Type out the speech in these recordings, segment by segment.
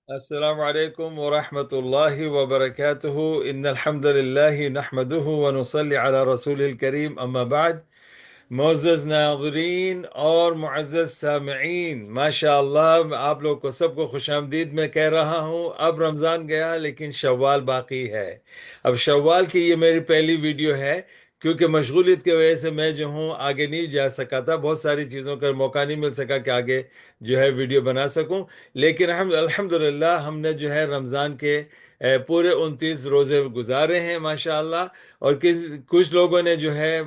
السلام عليكم ورحمة الله وبركاته إن الحمد لله نحمده ونصلي على رسول الكريم أما بعد معزز ناظرین اور معزز سامعین، ماشاءاللہ آپ لوگ کو سب کو خوش آمدید میں کہہ رہا ہوں۔ اب رمضان گیا لیکن شوال باقی ہے۔ اب شوال کی یہ میری پہلی ویڈیو ہے، کیونکہ مشغولیت کی وجہ سے میں جو ہوں آگے نہیں جا سکا تھا، بہت ساری چیزوں کا موقع نہیں مل سکا کہ آگے جو ہے ویڈیو بنا سکوں۔ لیکن الحمدللہ ہم نے جو ہے رمضان کے پورے 29 روزے گزارے ہیں ماشاءاللہ۔ اور کچھ لوگوں نے جو ہے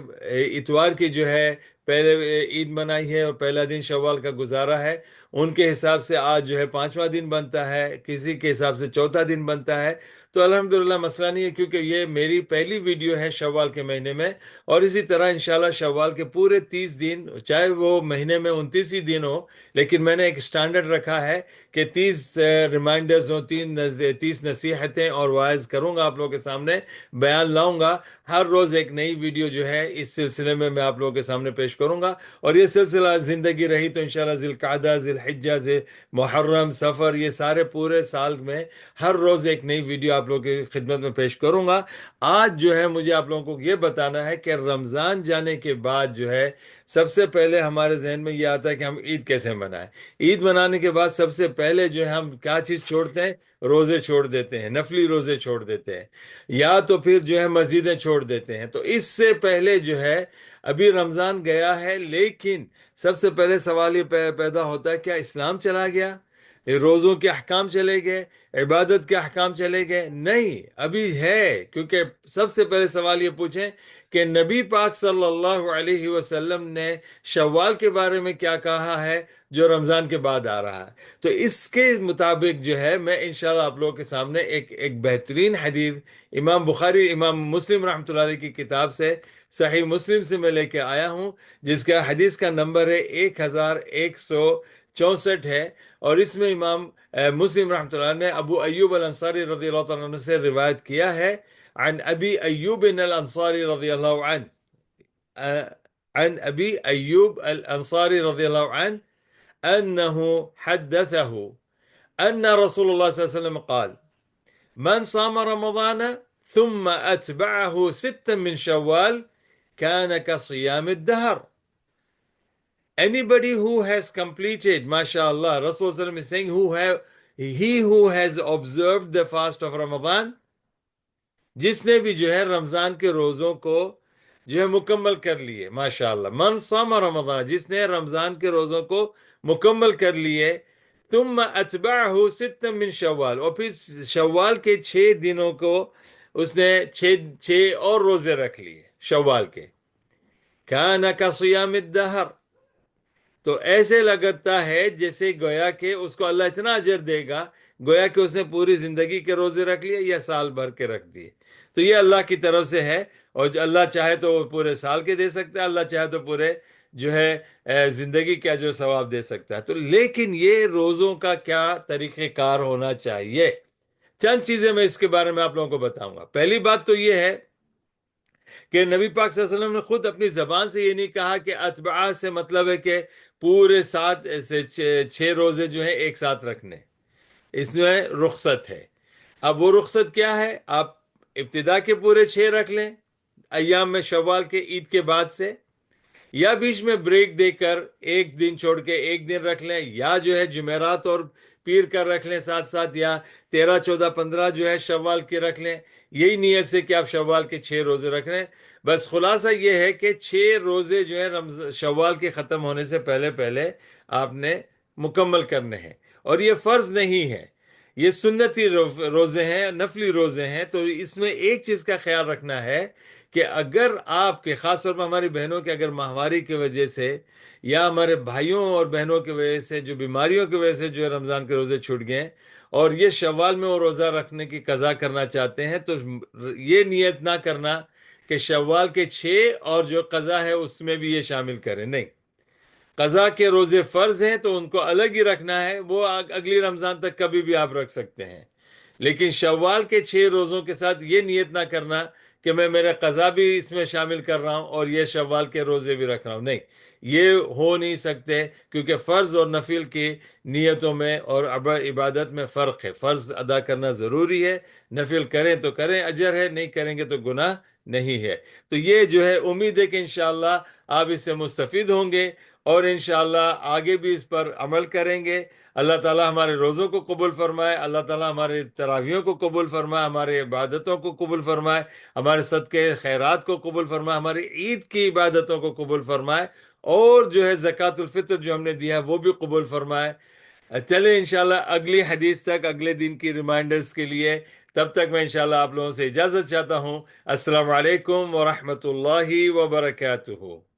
اتوار کی جو ہے پہلے عید منائی ہے اور پہلا دن شوال کا گزارا ہے، ان کے حساب سے آج جو ہے پانچواں دن بنتا ہے، کسی کے حساب سے چوتھا دن بنتا ہے۔ تو الحمدللہ مسئلہ نہیں ہے، کیونکہ یہ میری پہلی ویڈیو ہے شوال کے مہینے میں، اور اسی طرح انشاءاللہ شوال کے پورے 30 دن، چاہے وہ مہینے میں 29 ہی دن ہو، لیکن میں نے ایک سٹینڈرڈ رکھا ہے کہ 30 ریمائنڈرز ہوں، 30 نصیحتیں اور واعظ کروں گا آپ لوگوں کے سامنے، بیان لاؤں گا۔ ہر روز ایک نئی ویڈیو جو ہے اس سلسلے میں آپ لوگوں کے سامنے پیش کروں گا، اور یہ سلسلہ زندگی رہی تو انشاءاللہ ذی القعدہ، ذی الحجہ، محرم، سفر، یہ سارے پورے سال میں ہر روز ایک نئی ویڈیو آپ لوگوں کی خدمت میں پیش کروں گا۔ آج جو ہے مجھے آپ لوگوں کو یہ بتانا ہے کہ رمضان جانے کے بعد جو ہے سب سے پہلے ہمارے ذہن میں یہ آتا ہے کہ ہم عید کیسے منائیں۔ عید منانے کے بعد سب سے پہلے جو ہے ہم کیا چیز چھوڑتے ہیں؟ روزے چھوڑ دیتے ہیں، نفلی روزے چھوڑ دیتے ہیں، یا تو پھر جو ہے مسجدیں چھوڑ دیتے ہیں۔ تو اس سے پہلے جو ہے ابھی رمضان گیا ہے، لیکن سب سے پہلے سوال یہ پیدا ہوتا ہے، کیا اسلام چلا گیا؟ روزوں کے احکام چلے گئے؟ عبادت کے احکام چلے گئے؟ نہیں، ابھی ہے، کیونکہ سب سے پہلے سوال یہ پوچھیں کہ نبی پاک صلی اللہ علیہ وسلم نے شوال کے بارے میں کیا کہا ہے جو رمضان کے بعد آ رہا ہے۔ تو اس کے مطابق جو ہے میں انشاءاللہ آپ لوگوں کے سامنے ایک بہترین حدیث امام بخاری، امام مسلم رحمۃ اللہ علیہ کی کتاب سے، صحیح مسلم سے میں لے کے آیا ہوں، جس کا حدیث کا نمبر ہے 1164 ہے، اور اس میں امام مسلم رحمۃ اللہ نے ابو ایوب الانصاری رضی اللہ تعالیٰ عنہ سے روایت کیا ہے، عن ابی ایوب الانصاری رضی اللہ عنہ، عن ابی ایوب الانصاری رضی اللہ عنہ انه حدثه ان رسول الله صلی اللہ علیہ وسلم قال من صام رمضان ثم اتبعه ستا من شوال كان كصيام الدهر. Anybody who has completed, mashallah, Rasulullah is saying, he who has observed the fast of Ramadan, جس نے بھی جو ہے رمضان کے روزوں کو جو ہے مکمل کر لیے، ماشاءاللہ، من صام رمضان، جس نے رمضان کے روزوں کو مکمل کر لیے، ثم اتبعہ ست من شوال، اور پھر شوال کے 6 دنوں کو اس نے 6 اور روزے رکھ لیے شوال کے، کان کصیام الدہر، تو ایسے لگتا ہے جیسے گویا کہ اس کو اللہ اتنا اجر دے گا گویا کہ اس نے پوری زندگی کے روزے رکھ لیے یا سال بھر کے رکھ دیے۔ تو یہ اللہ کی طرف سے ہے، اور جو اللہ چاہے تو وہ پورے سال کے دے سکتا ہے، اللہ چاہے تو پورے جو ہے زندگی کا جو ثواب دے سکتا ہے۔ تو لیکن یہ روزوں کا کیا طریقہ کار ہونا چاہیے، چند چیزیں میں اس کے بارے میں آپ لوگوں کو بتاؤں گا۔ پہلی بات تو یہ ہے کہ نبی پاک صلی اللہ علیہ وسلم نے خود اپنی زبان سے یہ نہیں کہا کہ اتباع سے مطلب ہے کہ پورے 7 سے 6 روزے جو ہیں ایک ساتھ رکھنے، اس میں رخصت ہے۔ اب وہ رخصت کیا ہے؟ آپ ابتدا کے پورے 6 رکھ لیں ایام میں شوال کے، عید کے بعد سے، یا بیچ میں بریک دے کر ایک دن چھوڑ کے ایک دن رکھ لیں، یا جو ہے جمعرات اور پیر کا رکھ لیں ساتھ ساتھ، یا 13، 14، 15 جو ہے شوال کے رکھ لیں، یہی نیت سے کہ آپ شوال کے 6 روزے رکھ لیں۔ بس خلاصہ یہ ہے کہ 6 روزے جو ہے شوال کے ختم ہونے سے پہلے پہلے آپ نے مکمل کرنے ہیں، اور یہ فرض نہیں ہے، یہ سنتی روزے ہیں، نفلی روزے ہیں۔ تو اس میں ایک چیز کا خیال رکھنا ہے کہ اگر آپ کے، خاص طور پر ہماری بہنوں کے اگر ماہواری کی وجہ سے، یا ہمارے بھائیوں اور بہنوں کی وجہ سے جو بیماریوں کی وجہ سے جو ہے رمضان کے روزے چھوٹ گئے، اور یہ شوال میں وہ روزہ رکھنے کی قضا کرنا چاہتے ہیں، تو یہ نیت نہ کرنا کہ شوال کے 6 اور جو قضا ہے اس میں بھی یہ شامل کریں، نہیں، قضا کے روزے فرض ہیں تو ان کو الگ ہی رکھنا ہے، وہ اگلی رمضان تک کبھی بھی آپ رکھ سکتے ہیں، لیکن شوال کے 6 روزوں کے ساتھ یہ نیت نہ کرنا کہ میں میرے قضا بھی اس میں شامل کر رہا ہوں اور یہ شوال کے روزے بھی رکھ رہا ہوں، نہیں، یہ ہو نہیں سکتے، کیونکہ فرض اور نفل کی نیتوں میں اور عبادت میں فرق ہے۔ فرض ادا کرنا ضروری ہے، نفل کریں تو کریں اجر ہے، نہیں کریں گے تو گناہ نہیں ہے۔ تو یہ جو ہے امید ہے کہ انشاءاللہ آپ اس سے مستفید ہوں گے، اور انشاءاللہ آگے بھی اس پر عمل کریں گے۔ اللہ تعالی ہمارے روزوں کو قبول فرمائے، اللہ تعالی ہمارے تراویحوں کو قبول فرمائے، ہمارے عبادتوں کو قبول فرمائے، ہمارے صدقے خیرات کو قبول فرمائے، ہماری عید کی عبادتوں کو قبول فرمائے، اور جو ہے زکوٰۃ الفطر جو ہم نے دیا ہے وہ بھی قبول فرمائے۔ چلیں انشاءاللہ اگلی حدیث تک، اگلے دن کی ریمائنڈرز کے لیے، تب تک میں انشاءاللہ آپ لوگوں سے اجازت چاہتا ہوں۔ السلام علیکم ورحمۃ اللہ وبرکاتہ۔